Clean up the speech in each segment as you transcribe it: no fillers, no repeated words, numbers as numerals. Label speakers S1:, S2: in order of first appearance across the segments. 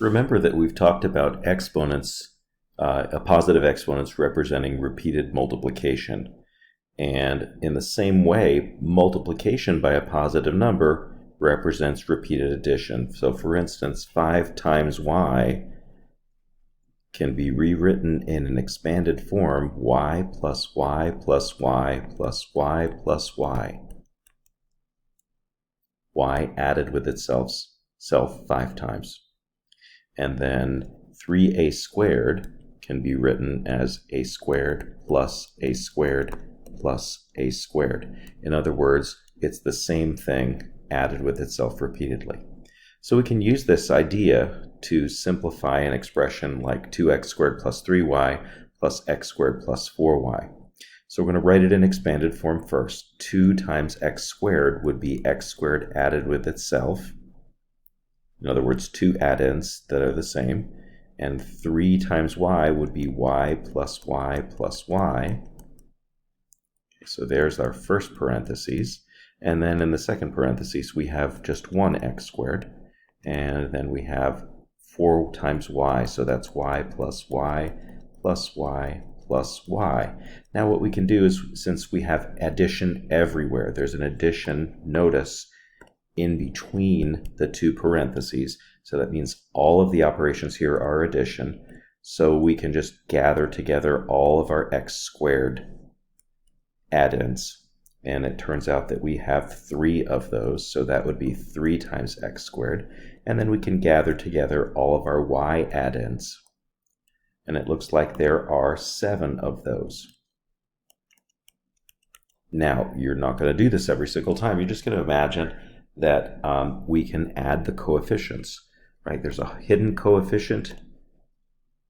S1: Remember that we've talked about exponents, a positive exponents representing repeated multiplication. And in the same way, multiplication by a positive number represents repeated addition. So for instance, 5 times y can be rewritten in an expanded form, y plus y plus y plus y plus y. Y added with itself 5 times. And then 3a squared can be written as a squared plus a squared plus a squared. In other words, it's the same thing added with itself repeatedly. So we can use this idea to simplify an expression like 2x squared plus 3y plus x squared plus 4y. So we're going to write it in expanded form first. 2 times x squared would be x squared added with itself. In other words, 2 add-ins that are the same. And 3 times y would be y plus y plus y. So there's our first parentheses. And then in the second parentheses, we have just 1x squared. And then we have 4 times y. So that's y plus y plus y plus y. Now what we can do is, since we have addition everywhere, there's an addition, notice, in between the two parentheses. So that means all of the operations here are addition. So we can just gather together all of our x squared add-ins. And it turns out that we have 3 of those. So that would be 3 times x squared. And then we can gather together all of our y add-ins. And it looks like there are 7 of those. Now, you're not going to do this every single time. You're just going to imagine that we can add the coefficients, right? There's a hidden coefficient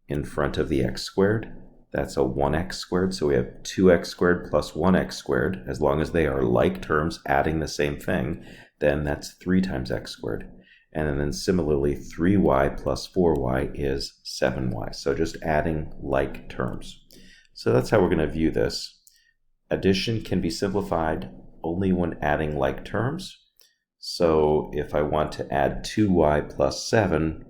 S1: in front of the x squared. That's a 1x squared. So we have 2x squared plus 1x squared. As long as they are like terms adding the same thing, then that's 3 times x squared. And then similarly, 3y plus 4y is 7y. So just adding like terms. So that's how we're going to view this. Addition can be simplified only when adding like terms. So if I want to add 2y plus 7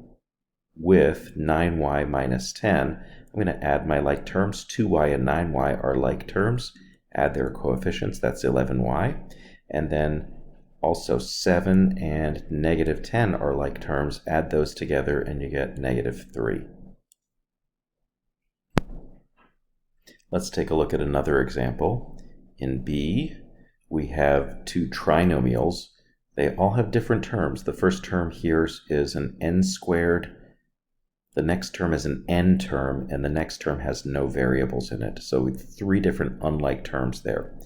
S1: with 9y minus 10, I'm going to add my like terms. 2y and 9y are like terms. Add their coefficients, that's 11y. And then also 7 and negative 10 are like terms. Add those together and you get negative 3. Let's take a look at another example. In B, we have 2 trinomials. They all have different terms. The first term here is an n squared. The next term is an n term, and the next term has no variables in it. So with 3 different unlike terms there.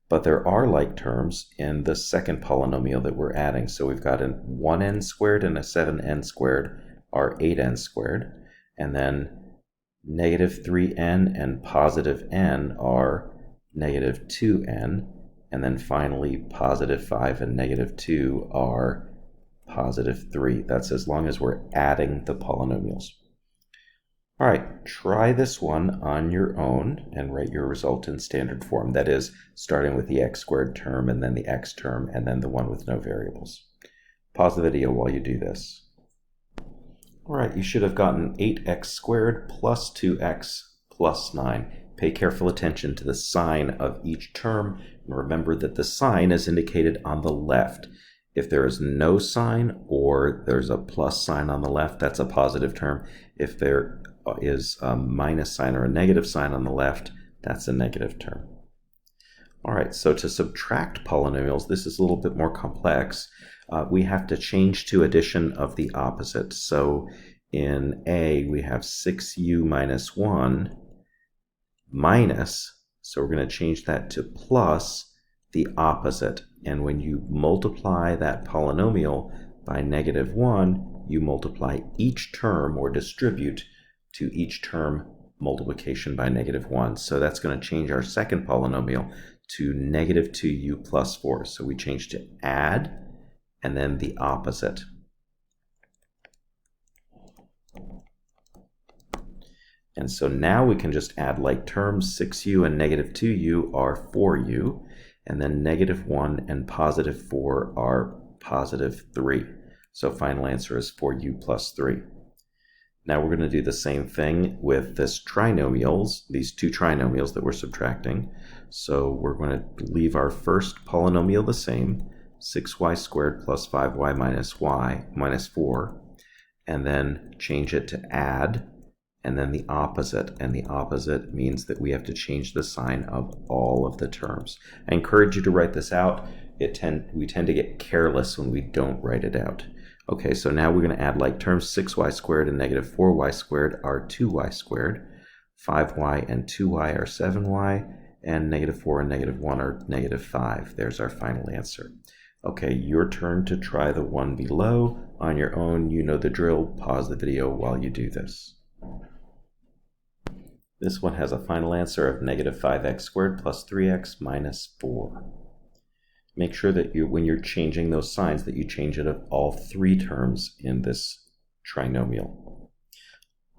S1: But there are like terms in the second polynomial that we're adding. So we've got a 1n squared and a 7n squared are 8n squared. And then negative 3n and positive n are negative 2n. And then finally, positive 5 and negative 2 are positive 3. That's as long as we're adding the polynomials. All right, try this one on your own and write your result in standard form. That is, starting with the x squared term and then the x term and then the one with no variables. Pause the video while you do this. All right, you should have gotten 8x squared plus 2x plus 9. Pay careful attention to the sign of each term. And remember that the sign is indicated on the left. If there is no sign or there's a plus sign on the left, that's a positive term. If there is a minus sign or a negative sign on the left, that's a negative term. All right, so to subtract polynomials, this is a little bit more complex. We have to change to addition of the opposite. So in A, we have 6u minus 1 minus, so we're going to change that to plus the opposite. And when you multiply that polynomial by negative 1, you multiply each term or distribute to each term multiplication by negative 1. So that's going to change our second polynomial to negative 2u plus 4. So we change to add and then the opposite. And so now we can just add like terms. 6u and negative 2u are 4u, and then negative 1 and positive 4 are positive 3. So final answer is 4u plus 3. Now we're going to do the same thing with this trinomials, these two trinomials that we're subtracting. So we're going to leave our first polynomial the same, 6y squared plus 5y minus 4, and then change it to add, and then the opposite. And the opposite means that we have to change the sign of all of the terms. I encourage you to write this out. We tend to get careless when we don't write it out. Okay, so now we're going to add like terms. 6y squared and negative 4y squared are 2y squared. 5y and 2y are 7y. And negative 4 and negative 1 are negative 5. There's our final answer. Okay, your turn to try the one below. On your own, you know the drill. Pause the video while you do this. This one has a final answer of negative 5x squared plus 3x minus 4. Make sure that when you're changing those signs that you change it of all three terms in this trinomial.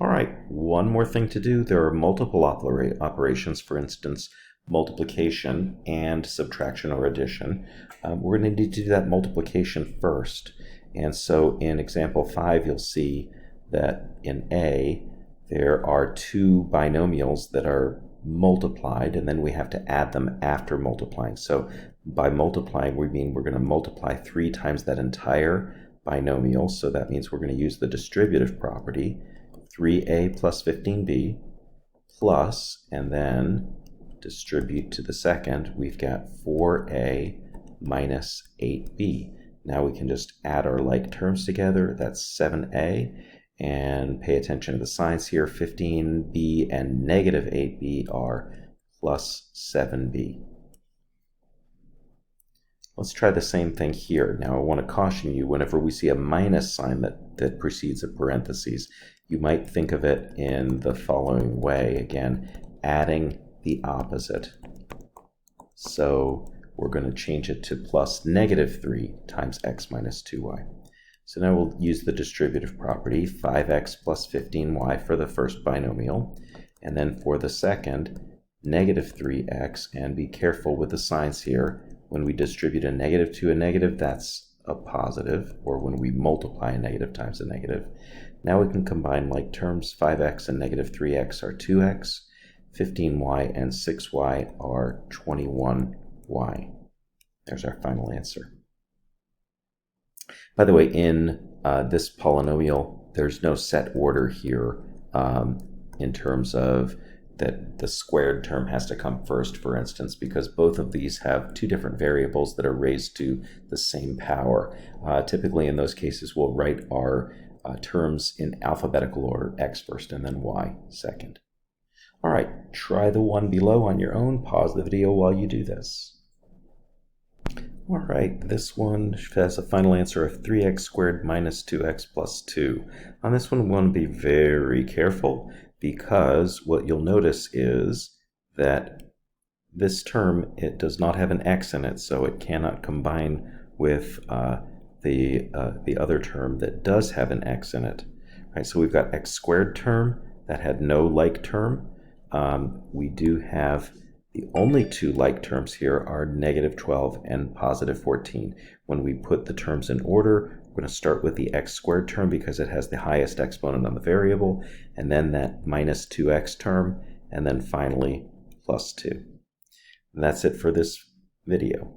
S1: All right, one more thing to do. There are multiple operations, for instance, multiplication and subtraction or addition. We're going to need to do that multiplication first. And so in example 5, you'll see that in A, there are two binomials that are multiplied, and then we have to add them after multiplying. So by multiplying, we mean we're going to multiply 3 times that entire binomial. So that means we're going to use the distributive property, 3a plus 15b plus, and then distribute to the second, we've got 4a minus 8b. Now we can just add our like terms together. That's 7a. And pay attention to the signs here. 15b and negative 8b are plus 7b. Let's try the same thing here. Now I want to caution you, whenever we see a minus sign that precedes a parentheses, you might think of it in the following way. Again, adding the opposite. So we're going to change it to plus negative 3 times x minus 2y. So now we'll use the distributive property, 5x plus 15y for the first binomial, and then for the second, negative 3x, and be careful with the signs here. When we distribute a negative to a negative, that's a positive, or when we multiply a negative times a negative. Now we can combine like terms. 5x and negative 3x are 2x, 15y and 6y are 21y. There's our final answer. By the way, in this polynomial, there's no set order here in terms of that the squared term has to come first, for instance, because both of these have two different variables that are raised to the same power. Typically, in those cases, we'll write our terms in alphabetical order, x first and then y second. All right, try the one below on your own. Pause the video while you do this. All right, this one has a final answer of 3x squared minus 2x plus 2. On this one, we want to be very careful, because what you'll notice is that this term, it does not have an x in it, so it cannot combine with the other term that does have an x in it. Right, so we've got x squared term that had no like term. We do have the only two like terms here are negative 12 and positive 14. When we put the terms in order, we're going to start with the x squared term because it has the highest exponent on the variable, and then that minus 2x term, and then finally plus 2. And that's it for this video.